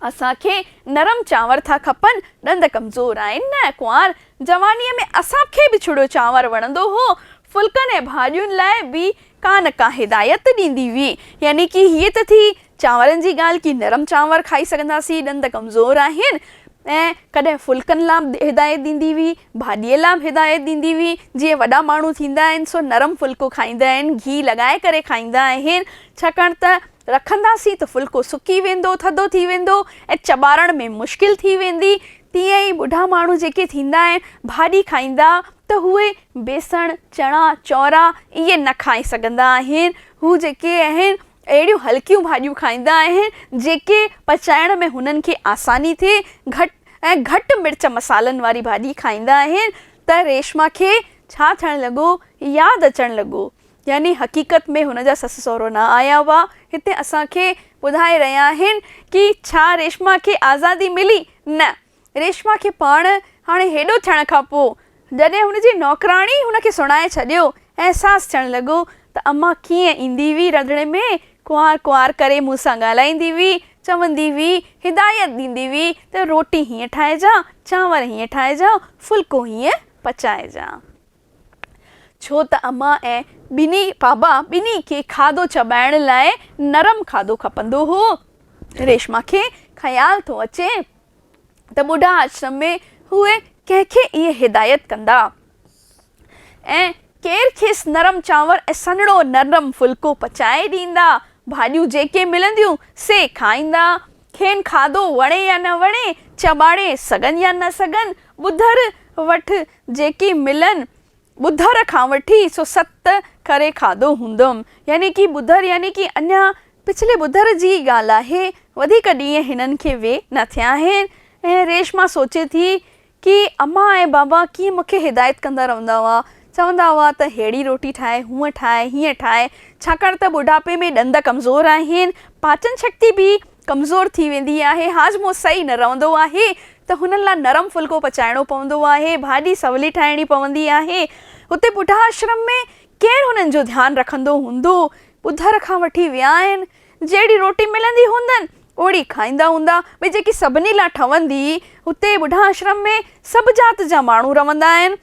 असांखे नरम चांवर था खपनि, ॾंद कमज़ोर आहिनि न कुंवार। जवानीअ में असांखे बि छुड़ो चांवर वणंदो हो। फुल्कनि ऐं भाॼियुनि लाइ बि का हिदायत ॾींदी हुई। यानी कि हीअ त थी चांवरनि जी ॻाल्हि कि नरम चांवर खाई सघंदासीं, ॾंद कमज़ोर आहिनि। ऐं कॾहिं फुल्कनि लाइ हिदायत ॾींदी हुई, भाॼीअ लाइ हिदायत ॾींदी हुई। जीअं वॾा माण्हू थींदा आहिनि सो नरम फुल्को खाईंदा आहिनि, घी लॻाए करे खाईंदा आहिनि, छाकाणि त रखंदासीं त फुल्को सुकी वेंदो, थधो थी वेंदो ऐं चॿारण में मुश्किल थी वेंदी। तीअं ई ॿुढा माण्हू जेके थींदा आहिनि, भाॼी खाईंदा त उहे बेसण, चणा, चौरा इहे न खाई सघंदा आहिनि। हू जेके आहिनि अहिड़ियूं हल्कियूं भाॼियूं खाईंदा आहिनि जेके पचाइण में हुननि खे आसानी थिए, घटि मिर्च मसालनि वारी भाॼी खाईंदा आहिनि। त रेशमा खे छा थियणु लॻो, यादि अचणु लॻो यानी हक़ीक़त में हुन जा ससु सहुरो न आया हुआ। हिते असांखे ॿुधाए रहिया आहिनि कि छा रेशमा खे आज़ादी मिली? न, रेशमा खे पाण हाणे हेॾो थियण खां पोइ जॾहिं हुनजी नौकराणी हुनखे सुणाए छॾियो, अहसासु थियणु लॻो त अम्मा कीअं ईंदी हुई रंधिणे में, कुंवार कुंवार करे मूं सां ॻाल्हाईंदी हुई, चवंदी हुई, हिदायत ॾींदी हुई त रोटी हीअं ठाहिजां, चांवर हीअं ठाहिजां, फुल्को हीअं पचाइजां। छो त अम्मा ऐं बाबा ॿिन्ही खे खाधो चॿाइण लाइ नरम खाधो खपंदो हो। रेशमा खे ख़्यालु थो अचे त ॿुढा आश्रम में उहे कंहिंखे इहे हिदायत कंदा ऐं केरु खेसि नरम चांवर ऐं सन्हड़ो नरम फुल्को पचाए ॾींदा। भाॼियूं जेके मिलंदियूं से खाईंदा। खेनि खाधो वणे या न वणे, चॿाड़े सघनि या न सघनि, ॿुधर वटि जेकी मिलनि, ॿुधर खां वठी सो 7 करे खाधो हूंदुमि। यानी कि ॿुधर यानी कि अञा पिछले ॿुधर जी ॻाल्हि आहे, वधीक ॾींहं हिननि खे वे न थिया आहिनि। ऐं रेशमा सोचे थी कि अम्मा ऐं बाबा कीअं मूंखे हिदायत कंदा रहंदा हुआ, चवंदा हुआ त हेड़ी रोटी ठाहे, हूअं ठाहे, हीअं ठाहे। छाकाणि त ॿुढापे में ॾंद कमज़ोर आहिनि, पाचन शक्ति बि कमज़ोर थी वेंदी आहे, हाज़मो सही न रहंदो आहे, त हुननि लाइ नरम फुल्को पचाइणो पवंदो आहे, भाॼी सवली ठाहिणी पवंदी आहे। हुते ॿुढा आश्रम में केरु हुननि जो ध्यानु रखंदो हूंदो? ॿुधर खां वठी विया आहिनि, जहिड़ी रोटी मिलंदी हूंदनि ओड़ी खाईंदा हूंदा। भई जेकी सभिनी लाइ ठहंदी, हुते ॿुढा आश्रम में सभु जात जा माण्हू रहंदा आहिनि,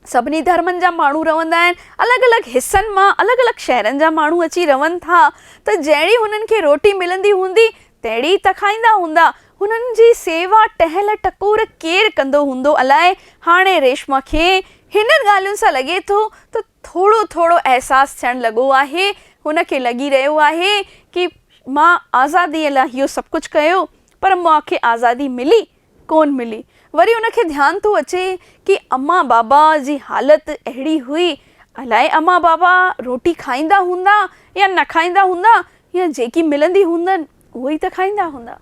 सभिनी धर्मनि जा माण्हू रहंदा आहिनि, अलॻि अलॻि हिस्सनि मां अलॻि अलॻि शहरनि जा माण्हू अची रहनि था, त जहिड़ी हुननि खे रोटी मिलंदी हूंदी तहिड़ी त खाईंदा हूंदा। हुननि जी सेवा टहल टकोर केरु कंदो हूंदो अलाए। हाणे रेशमा खे हिननि ॻाल्हियुनि सां लॻे थो त थोरो थोरो अहसासु थियणु लॻो आहे। हुनखे लॻी रहियो आहे कि मां आज़ादीअ लाइ इहो सभु कुझु कयो, पर मूंखे आज़ादी मिली कोन मिली। वरी उनखे ध्यानु थो अचे कि अम्मा बाबा जी हालति अहिड़ी हुई, अलाए अम्मा बाबा रोटी खाईंदा हूंदा या न खाईंदा हूंदा, या जेकी मिलंदी हूंदनि उहे ई त खाईंदा हूंदा।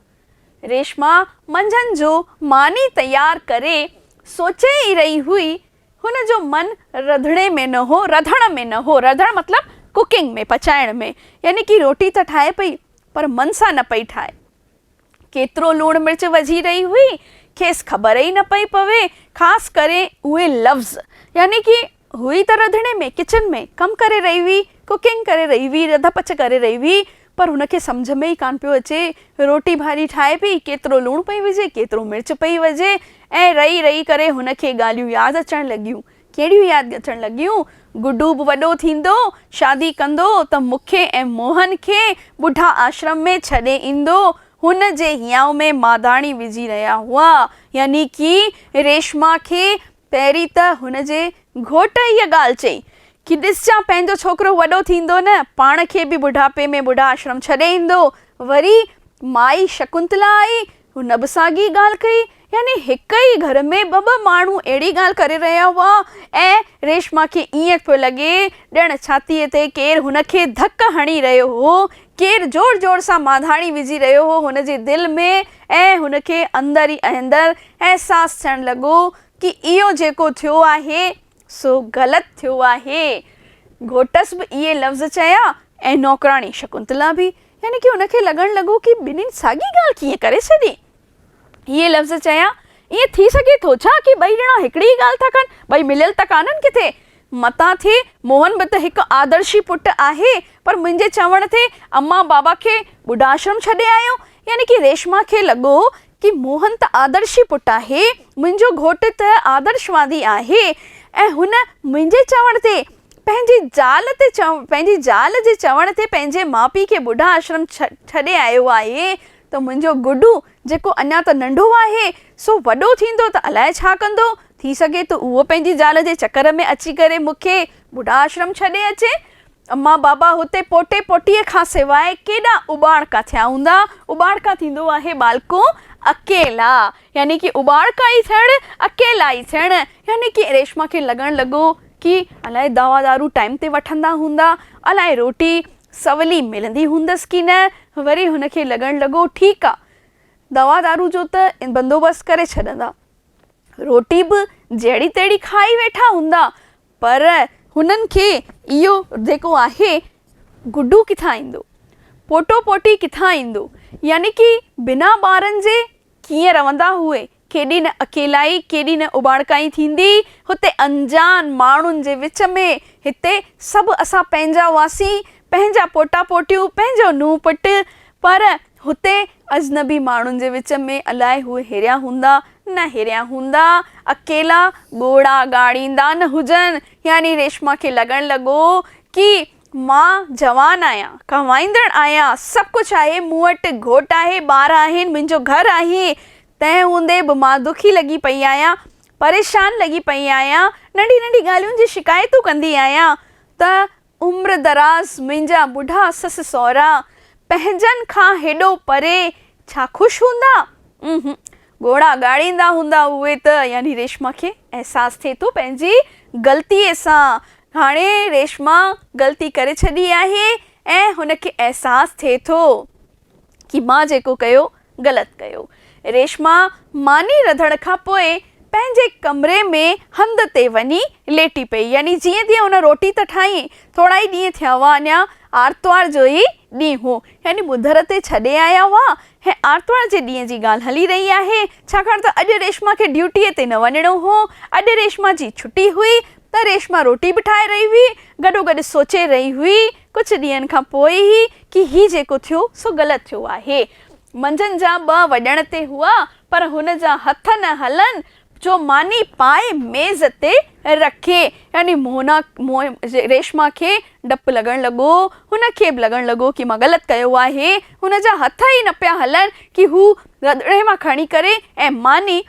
रेशमा मंझंदि जो मानी तयारु करे सोचे ई रही हुई। हुन जो मन रंधिणे में न हो, रधण में न हो। रधण मतिलबु कुकिंग में, पचाइण में, यानी कि रोटी त ठाहे पई पर मन सां न पई ठाहे। केतिरो लूणु मिर्च विझी रही हुई, खेसि ख़बर ई न पई पवे। ख़ासि करे उहे लफ़्ज़, यानी कि हुई त रंधिणे में, किचन में कमु करे रही हुई, कुकिंग करे रही हुई, रध पच करे रही हुई, पर हुनखे सम्झ में ई कान पियो अचे। रोटी भाॼी ठाहे पई, केतिरो लूणु पई विझे, केतिरो मिर्च पई विझे, ऐं रही रही करे हुनखे ॻाल्हियूं यादि अचणु लॻियूं। कहिड़ियूं यादि अचणु लॻियूं? गुड्डू बि वॾो थींदो, शादी कंदो त मूंखे ऐं मोहन खे ॿुढा आश्रम में छॾे ईंदो। हुन जे हियाव में मादाणी विझी रहिया हुआ, यानी कि रेशमा खे पहिरीं त हुन जे घोट इहा ॻाल्हि चई कि ॾिसजां पंहिंजो छोकिरो वॾो थींदो न, पाण खे बि ॿुढापे में ॿुढा आश्रम छॾे ईंदो। वरी माई शकुंतला आई, हुन बि साॻी ॻाल्हि कई। यानी हिक ई घर में ॿ माण्हू अहिड़ी ॻाल्हि करे रहिया हुआ। ऐं रेशमा खे ईअं पियो लॻे ॼण छातीअ ते केरु हुनखे धक हणी रहियो हो, केरु ज़ोर ज़ोर सां माधाणी विझी रहियो हो हुनजे दिलि में। ऐं हुनखे अंदरि ई अंदरि अहसासु थियणु लॻो कि इहो जेको थियो आहे सो ग़लति थियो आहे। घोटस बि इहे लफ़्ज़ चया ऐं नौकराणी शकुंतला बि। यानी कि हुनखे लॻणु लॻो कि ॿिन्हिनि साॻी ॻाल्हि कीअं करे छॾी। इहे लफ़्ज़ चया, ईअं थी सघे थो छा कि ॿई ॼणा हिकिड़ी ॻाल्हि था कनि? ॿई मिलियल त कान्हनि किथे। मतां थिए मोहन बि त हिकु आदर्शी पुटु आहे, पर मुंहिंजे चवण ते अम्मा बाबा खे ॿुढा आश्रम छॾे आयो। यानी कि रेशमा खे लॻो कि मोहन त आदर्शी पुटु आहे, मुंहिंजो घोटु त आदर्शवादी आहे, ऐं हुन मुंहिंजे चवण ते पंहिंजी ज़ाल जे चवण ते पंहिंजे माउ पीउ खे ॿुढा आश्रम छॾे आयो आहे। त मुंहिंजो गुड्डू जेको अञा त नंढो आहे सो वॾो थींदो त अलाए छा कंदो। थी सघे त उहो पंहिंजी ज़ाल जे चकर में अची करे मूंखे ॿुढा आश्रम छॾे अचे। अम्मा बाबा हुते पोटे पोटीअ खां सवाइ केॾा उॿाड़का थिया हूंदा। उॿाड़का थींदो आहे बालको अकेला, यानी कि उॿाड़का ई थियणु, अकेला ई थियणु। यानी कि रेशमा खे लॻणु लॻो कि अलाए दवा दारू टाइम ते वठंदा हूंदा, अलाए रोटी सवली मिलंदी हूंदसि कि न। वरी हुनखे लॻणु लॻो ठीकु आहे, दवा दारू जो त बंदोबस्तु करे छॾंदा, रोटी बि जहिड़ी तहिड़ी खाई वेठा हूंदा, पर हुननि खे इहो जेको आहे गुड्डू किथां ईंदो, पोटो पोटी किथां ईंदो, यानी कि बिना ॿारनि जे कीअं रहंदा हुए, केॾी न अकेलाई, केॾी न उबाणकाई थींदी हुते अनजान माण्हुनि जे विच में। हिते सभु असां पंहिंजा हुआसीं, पंहिंजा पोटा पोटियूं, पंहिंजो नुंहुं पुटु, पर हुते अजनबी माण्हुनि जे विच में अलाए उहे हिरिया हूंदा न हिरिया हूंदा, अकेला ॻोड़ा ॻाड़ींदा न हुजनि। यानी रेशमा खे लॻण लॻो कि मां जवान आहियां, कमाईंदड़ आहियां, सभु कुझु आहे मूं वटि, घोटु आहे, ॿार आहिनि, मुंहिंजो घरु आहे, तंहिं हूंदे बि मां दुखी लॻी पई आहियां, परेशान लॻी पई आहियां, नंढी नंढी ॻाल्हियुनि जी शिकायतूं कंदी आहियां। त उम्र दराज़ मुंहिंजा ॿुढा ससु सहुरा पंहिंजनि खां हेॾो परे छा ख़ुशि हूंदा? ॻोड़ा ॻाड़ींदा हूंदा उहे त। यानी रेशमा खे अहसासु थिए थो पंहिंजी ग़लतीअ सां। हाणे रेशमा ग़लती करे छॾी आहे ऐं हुनखे अहसासु थिए थो कि मां जेको कयो ग़लति कयो। रेशमा मानी रधण खां पोइ पंहिंजे कमरे में हंध ते वञी लेटी पई। यानी जीअं तीअं हुन रोटी त ठाही, थोरा ई ॾींहं थिया हुआ, अञा आर्तवार जो ई ॾींहुं हो, यानी ॿुधर ते छॾे आया हुआ ऐं आर्तवार जे ॾींहं जी ॻाल्हि हली रही आहे, छाकाणि त अॼु रेशमा खे ड्यूटीअ ते न वञिणो हो, अॼु रेशमा जी छुटी हुई। त रेशमा रोटी बि ठाहे रही हुई, गॾोगॾु सोचे रही हुई कुझु ॾींहंनि खां पोइ ई कि हीउ जेको थियो सो ग़लति थियो आहे। मंझंदि जा 2 वॼण ते हुआ, पर हुन जा हथ न हलनि जो मानी पाए मेज़ ते रखे। यानी रेशमा खे डपु लॻण लॻो, हुनखे बि लॻण लॻो कि मां ग़लति कयो आहे। हुन जा हथ ई न पिया हलनि कि हू रंधिणे मां खणी करे ऐं मानी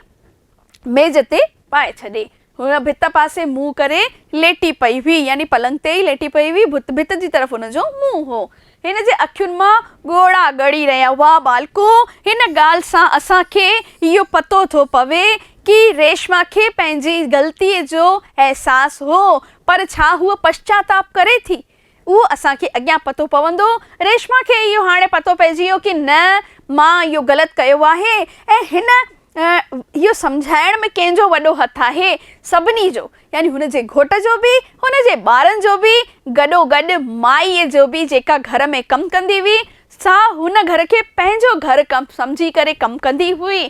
मेज़ ते पाए छॾे। हुन भित पासे मुंहुं करे लेटी पई हुई, यानी पलंग ते ई लेटी पई हुई, भित जी तरफ़ हुनजो मुंहुं हो। हिन जे अखियुनि मां ॻोड़ा ॻड़ी रहिया हुआ। बालको, हिन ॻाल्हि सां असांखे इहो पतो थो पवे कि रेशमा खे पंहिंजी ग़लतीअ जो अहसासु हो, पर छा हूअ पश्चाताप करे थी, उहो असांखे अॻियां पतो पवंदो। रेशमा खे इहो हाणे पतो पइजी वियो कि न, मां इहो ग़लति कयो आहे ऐं हिन इहो सम्झाइण में कंहिंजो वॾो हथु आहे, सभिनी जो। यानी हुनजे घोट जो बि, हुनजे ॿारनि जो बि, गॾोगॾु माईअ जो बि, जेका घर में कमु कंदी हुई, सा हुन घर खे पंहिंजो घर कमु सम्झी करे कमु कंदी हुई।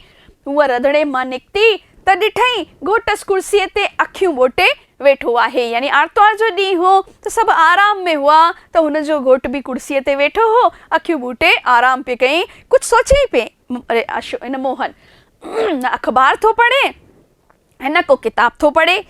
हूअ रंधिणे मां निकिती त ॾिठई घोटस कुर्सीअ ते अखियूं ॿोटे वेठो आहे। यानी आर्तवार जो ॾींहुं हो त सभु आराम में हुआ, त हुनजो घोट बि कुर्सीअ ते वेठो हो, अखियूं ॿूटे आराम पिए कयईं। कुझु सोचे पिए, हिन मोहन न अख़बार थो पढ़े ऐं न को किताब थो पढ़े।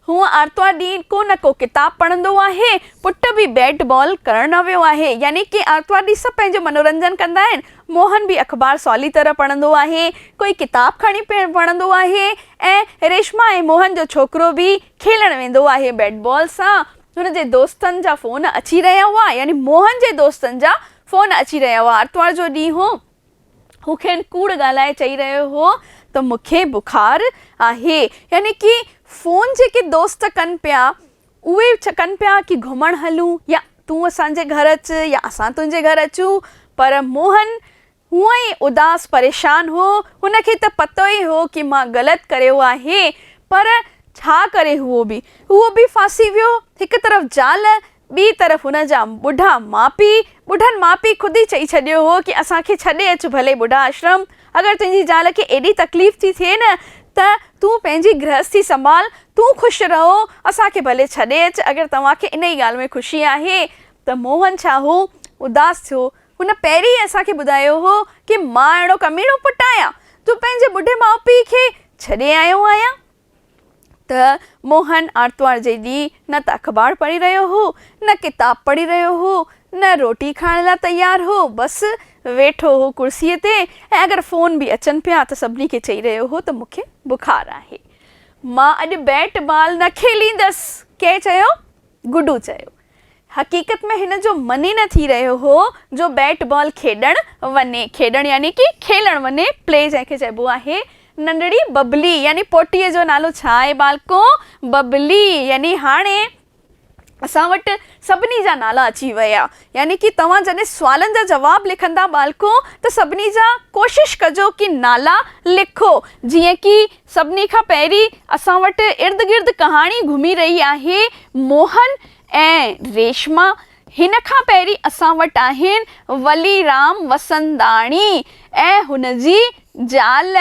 हूअं आर्तवार ॾींहुं को न को किताब पढ़ंदो आहे, पुट बि बैट बॉल करण वियो आहे। यानी कि आर्तवार ॾींहुं सभु पंहिंजो मनोरंजन कंदा आहिनि। मोहन बि अख़बार सवली तरह पढ़ंदो आहे, कोई किताब खणी पढ़ंदो आहे ऐं रेशमा ऐं मोहन जो छोकिरो बि खेलणु वेंदो आहे बैट बॉल सां। हुनजे दोस्तनि जा फ़ोन अची रहिया हुआ, यानी मोहन जे दोस्तनि जा फ़ोन अची रहिया हुआ। आर्तवार जो ॾींहुं हो, हू खेनि कूड़ ॻाल्हाए चई रहियो हो त मूंखे बुखार आहे। यानी कि फ़ोन जेके दोस्त कनि पिया, उहे कनि पिया कि घुमणु हलूं, या तूं असांजे घर अच या असां तुंहिंजे घर अचूं। पर मोहन हूअं ई उदास परेशान हो, हुनखे त पतो ई हो कि मां ग़लति कयो आहे, पर छा करे उहो बि फासी वियो। हिकु तरफ़ ज़ाल, ॿी तरफ़ हुन जा ॿुढा माउ पीउ। ॿुढनि माउ पीउ ख़ुदि ई चई छॾियो हो कि असांखे छॾे अचु भले ॿुढा आश्रम, अगरि तुंहिंजी ज़ाल खे एॾी तकलीफ़ थी थिए न त तूं पंहिंजी गृहस्थी संभाल, तूं ख़ुशि रहो, असांखे भले छॾे अचु अगरि तव्हांखे इन ई ॻाल्हि में ख़ुशी आहे। त मोहन छा हो, उदास थियो। हुन पहिरीं असांखे ॿुधायो हो कि मां अहिड़ो कमीणो पुटु आहियां, तूं पंहिंजे ॿुढे माउ पीउ खे छॾे आयो आहियां। त मोहन आर्तवार जे ॾींहुं न त अख़बार पढ़ी रहियो हो, न किताब पढ़ी रहियो हो, न रोटी खाइण लाइ तयारु हो, बसि वेठो हो कुर्सीअ ते। ऐं अगरि फ़ोन बि अचनि पिया त सभिनी खे चई रहियो हो त मूंखे बुखार आहे, मां अॼु बैट बॉल न खेलींदसि। कंहिं चयो? गुड्डू चयो। हक़ीक़त में हिन जो मन ई न थी रहियो हो जो बैट बॉल खेॾणु वञे। खेॾणु यानी कि खेलणु वञे, प्ले जंहिंखे चइबो आहे। नंढड़ी बबली, यानी पोटीअ जो नालो छा आहे बालको? बबली। यानी हाणे असां वटि सभिनी जा नाला अची विया। यानी कि तव्हां जॾहिं सुवालनि जा जवाब लिखंदा बालको त सभिनी जा कोशिशि कजो कि नाला लिखो। जीअं कि सभिनी खां पहिरीं असां वटि इर्द गिर्द कहाणी घुमी रही आहे मोहन ऐं रेशमा। हिन खां पहिरीं असां वटि आहिनि वलीराम वसंदाणी ऐं हुनजी ज़ाल।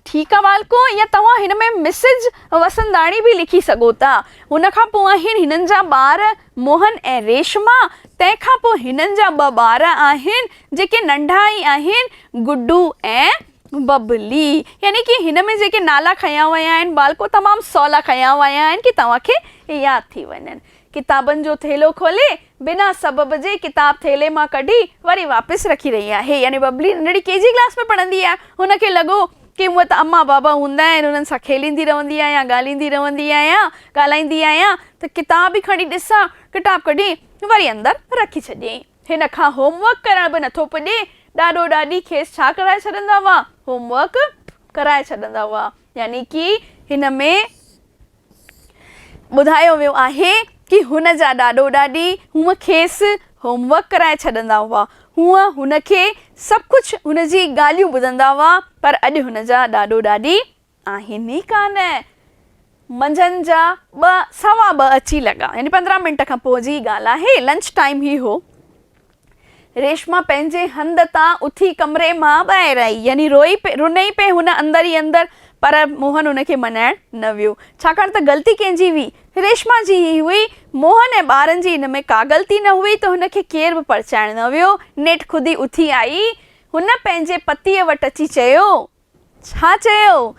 ठीकु आहे बालको, या तव्हां हिन में मिसिज वसंदाणी बि लिखी सघो था। हुन खां पोइ आहिनि हिननि जा ॿार मोहन ऐं रेशमा। तंहिंखां पोइ हिननि जा 2 ॿार आहिनि जेके नंढा ई आहिनि, गुड्डू ऐं बबली। यानी कि हिन में जेके नाला खयां विया आहिनि बालको तमामु सवला खयां विया आहिनि कि तव्हांखे यादि थी वञनि। किताबनि जो थेलो खोले बिना सबब जे किताब थेले मां कढी वरी वापसि रखी रही आहे। यानी बबली नंढड़ी केजी क्लास में पढ़ंदी आहे। हुनखे लॻो कि हूअं त अम्मा बाबा हूंदा आहिनि, उन्हनि सां खेलींदी रहंदी आहियां, ॻाल्हाईंदी आहियां, त किताब ई खणी ॾिसां। किताब कढी वरी अंदरि रखी छॾियईं। हिन खां होमवर्क करण बि नथो पुॼे। ॾाॾो ॾाॾी खेसि छा कराए छॾंदा हुआ? होमवर्क कराए छॾंदा हुआ। यानी कि हिन में ॿुधायो वियो आहे कि हुन जा ॾाॾो ॾाॾी हूअं खेसि होमवर्क कराए छॾंदा हुआ। हूअं हुनखे सभु कुझु हुनजी ॻाल्हियूं ॿुधंदा हुआ, पर अॼु हुन जा ॾाॾो ॾाॾी आहिनि ई कान। मंझंदि जा 2:15 अची लॻा, यानी 15 मिंट खां पोइ जी ॻाल्हि आहे। लंच टाइम ई हो। रेशमा पंहिंजे हंध तां उथी कमरे मां ॿाहिरि आई, यानी रुनई पे हुन अंदरि ई अंदरि, पर मोहन हुनखे मनाइण न वियो। छाकाणि त ग़लती कंहिंजी हुई? रेशमा जी ई हुई। मोहन ऐं ॿारनि जी हिन में का ग़लती न हुई, त हुनखे केर बि परचाइण न वियो। नेठि खुदी उथी आई। हुन पंहिंजे पतीअ वटि अची चयो। छा चयो?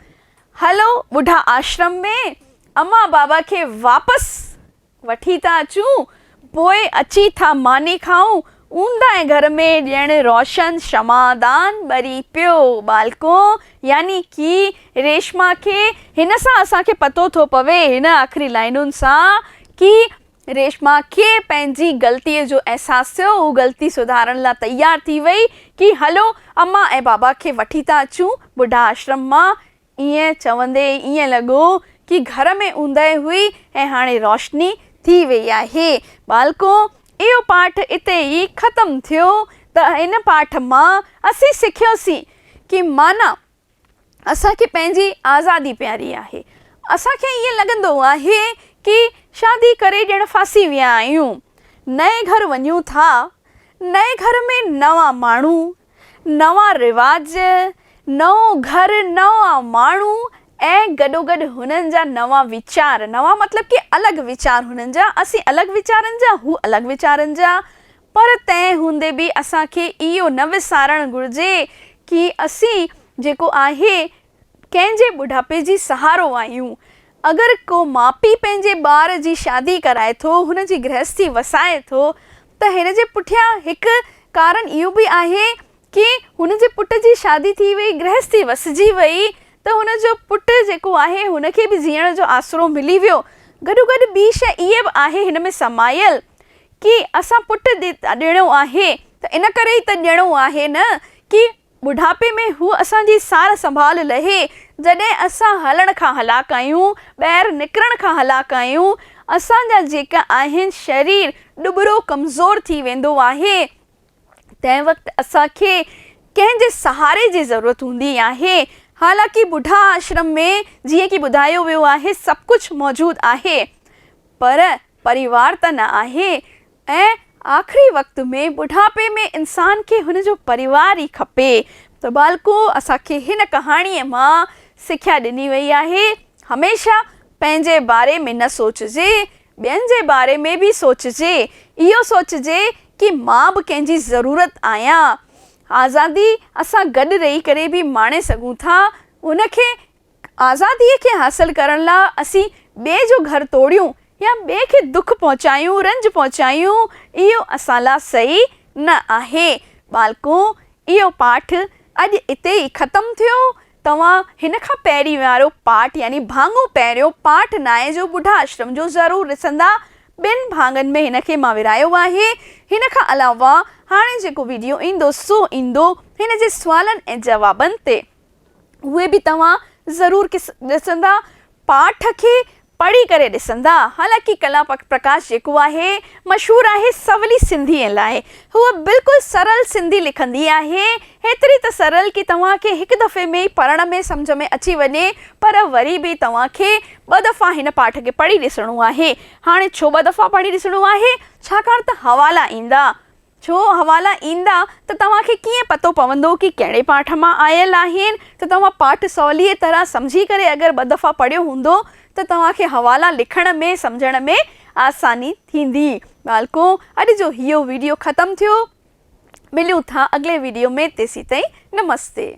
हलो ॿुढा आश्रम में अम्मा बाबा खे वापसि वठी था अचूं, पोइ अची था मानी खाऊं। ऊंदा ऐं घर में ॼण रोशन शमादान ॿरी पियो बालको। यानी कि रेशमा खे हिन सां असांखे पतो थो पवे, हिन आख़िरी लाइनुनि सां, कि रेशमा खे पंहिंजी ग़लतीअ जो अहसासु थियो। हू ग़लती सुधारण लाइ तयारु थी वई कि हलो अम्मा ऐं बाबा खे वठी था अचूं ॿुढा आश्रम मां। ईअं चवंदे ईअं लॻो कि घर में ऊंदहि हुई ऐं हाणे रोशनी थी वई आहे। बालको, इहो पाठ इते ई ख़तमु थियो। त हिन पाठ मां असीं सिखियोसीं कि माना असांखे पंहिंजी आज़ादी प्यारी आहे। असांखे ईअं लॻंदो आहे कि शादी करे ॼण फासी विया आहियूं। नए घर वञूं था, नए घर में नवां माण्हू, नवां रिवाज, नओं घर, नवां माण्हू ऐं गॾोगॾु हुननि जा नवां वीचार। नवां मतिलब कि अलॻि वीचार हुननि जा, असीं अलॻि वीचारनि जा, हू अलॻि वीचारनि जा। पर तंहिं हूंदे बि असांखे इहो न विसारणु घुरिजे कि असीं जेको आहे कंहिंजे ॿुढापे जी सहारो आहियूं। अगरि को माउ पीउ पंहिंजे ॿार जी शादी कराए थो, हुनजी गृहस्थी वसाए थो, त हिन जे पुठियां हिकु कारण इहो बि आहे कि हुनजे पुट जी शादी थी वई, गृहस्थी वसिजी वई, त हुनजो पुटु जेको आहे हुनखे बि जीअण जो आसरो मिली वियो। गॾोगॾु ॿी शइ इहा बि आहे हिन में समायल कि असां पुटु ॾियणो आहे, त इन करे ई त ॾियणो आहे न कि ॿुढापे में हू असांजी सार संभाल लहे। जॾहिं असां हलण खां हलाक आहियूं, ॿाहिरि निकिरण खां हलाक आहियूं, असांजा जेका आहिनि शरीर ॾुबरो कमज़ोर थी वेंदो आहे। तंहिं वक़्तु असांखे कंहिंजे सहारे जी ज़रूरत हूंदी आहे। हालांकि ॿुढा आश्रम में जीअं कि ॿुधायो वियो आहे सभु कुझु मौजूदु आहे, पर परिवार त न आहे। ऐं आख़िरी वक़्त में ॿुढापे में इंसान खे हुनजो परिवार ई खपे। त बालको, असांखे हिन कहाणीअ मां सिख्या ॾिनी वई आहे, हमेशह पंहिंजे बारे में न सोचिजे, ॿियनि जे बारे में बि सोचिजे। इहो सोचिजे कि मां बि कंहिंजी ज़रूरत आहियां। आज़ादी असां गॾु रही करे बि माणे सघूं था। उनखे आज़ादीअ खे हासिलु करण लाइ असीं ॿिए जो घर तोड़ियूं या ॿिए खे दुख पहुचायूं, रंज पहुचायूं, इहो असां लाइ सही न आहे। बालको, इहो पाठ अॼु इते ई ख़तमु थियो। तव्हां हिन खां पहिरीं वारो पाठ यानी भाङो पहिरियों पाठ नाए जो ॿुढा आश्रम जो ज़रूरु ॾिसंदा। 2 भाङनि में हिन खे मां विरायो आहे। हिन खां अलावा हाणे जेको वीडियो ईंदो सो ईंदो हिन जे सुवालनि ऐं जवाबनि ते, उहे बि तव्हां ज़रूरु ॾिसंदा। पाठ खे पढ़ी करे ॾिसंदा। हालांकि कला प्रकाश जेको आहे मशहूरु आहे सवली सिंधीअ लाइ। हूअ बिल्कुलु सरल सिंधी लिखंदी आहे, हेतिरी त सरल कि तव्हांखे हिकु दफ़े में पढ़ण में सम्झ में अची वञे, पर वरी बि तव्हांखे 2 दफ़ा हिन पाठ खे पढ़ी ॾिसणो आहे। हाणे छो 2 दफ़ा पढ़ी ॾिसणो आहे? छाकाणि त हवाला ईंदा। छो हवाला ईंदा त तव्हांखे कीअं पतो पवंदो कि कहिड़े पाठ मां आयल आहिनि। त तव्हां पाठ सवलीअ तरह सम्झी करे अगरि 2 दफ़ा पढ़ियो हूंदो त तव्हांखे हवाला लिखण में सम्झण में आसानी थींदी। बालको, अॼु जो इहो वीडियो ख़तमु थियो। मिलूं था अॻिले वीडियो में। तेसीं ताईं नमस्ते।